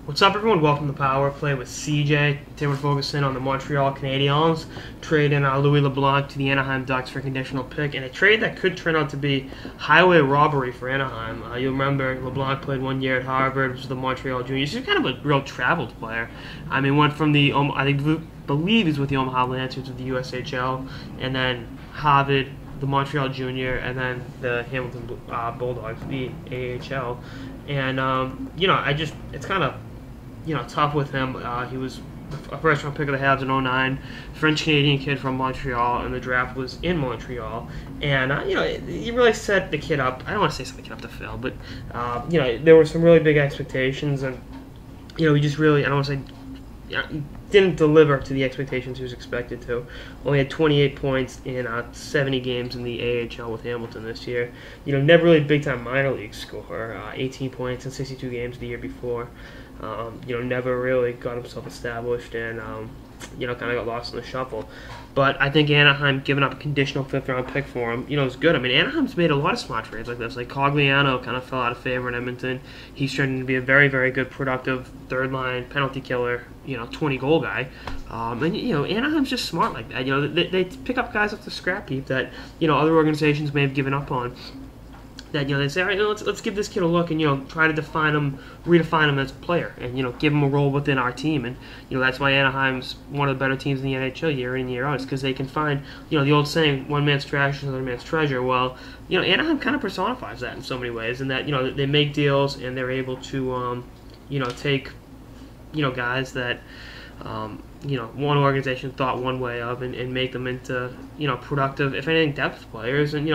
What's up, everyone? Welcome to Power Play with CJ. Today we're focusing on the Montreal Canadiens trading Louis Leblanc to the Anaheim Ducks for a conditional pick, and a trade that could turn out to be highway robbery for Anaheim. You'll remember Leblanc played 1 year at Harvard, was the Montreal Juniors. He's kind of a real traveled player. I mean, went from the believe he's with the Omaha Lancers of the USHL, and then Harvard, the Montreal Junior, and then the Hamilton Bulldogs, the AHL. And it's kind of tough with him. He was a first-round pick of the Habs in '09, French-Canadian kid from Montreal, and the draft was in Montreal. And, he really set the kid up. I don't want to say set the kid up to fail, but, there were some really big expectations, and, he just really, I don't want to say, didn't deliver to the expectations he was expected to. Only had 28 points in 70 games in the AHL with Hamilton this year. Never really big-time minor league scorer. 18 points in 62 games the year before. Never really got himself established and, kind of got lost in the shuffle. But I think Anaheim giving up a conditional fifth-round pick for him, is good. I mean, Anaheim's made a lot of smart trades like this. Like Cogliano kind of fell out of favor in Edmonton. He's turning to be a very, very good, productive third-line penalty killer, 20-goal guy. Anaheim's just smart like that. They pick up guys off the scrap heap that, other organizations may have given up on. That they say, all right, let's give this kid a look and try to redefine him as a player, and give him a role within our team. And that's why Anaheim's one of the better teams in the NHL year in and year out, is because they can find the old saying, one man's trash is another man's treasure. Well, Anaheim kind of personifies that in so many ways, and that they make deals and they're able to take guys that one organization thought one way of and make them into productive, if anything, depth players, and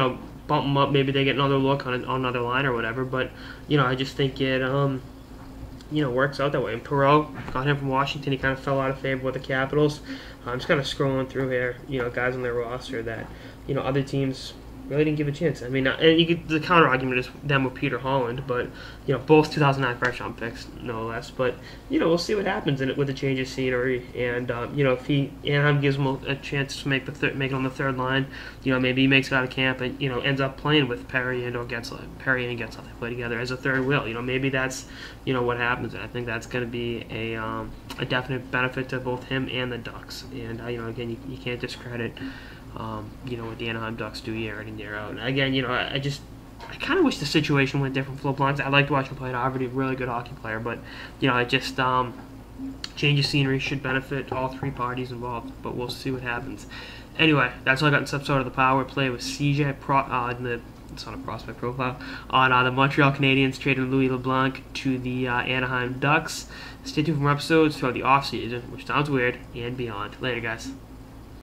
bump them up. Maybe they get another look on another line or whatever. But I just think it works out that way. And Perreault got him from Washington. He kind of fell out of favor with the Capitals. I'm just kind of scrolling through here, guys on their roster that other teams really didn't give a chance. I mean, and the counter argument is them with Peter Holland, but both 2009 first-round picks, no less. But we'll see what happens with the change of scenery, and if Anaheim gives him a chance to make it on the third line, maybe he makes it out of camp and ends up playing with Perry and Getzlaff. They play together as a third wheel. What happens. And I think that's going to be a definite benefit to both him and the Ducks. And again, you can't discredit what the Anaheim Ducks do year in and year out. And again, I kind of wish the situation went different for LeBlanc. I liked watching him play at Harvard. He's a really good hockey player, but change of scenery should benefit all three parties involved. But we'll see what happens. Anyway, that's all I got in this episode of the Power Play with CJ. It's on a prospect profile on the Montreal Canadiens trading Louis Leblanc to the Anaheim Ducks. Stay tuned for more episodes throughout the offseason, which sounds weird, and beyond. Later, guys.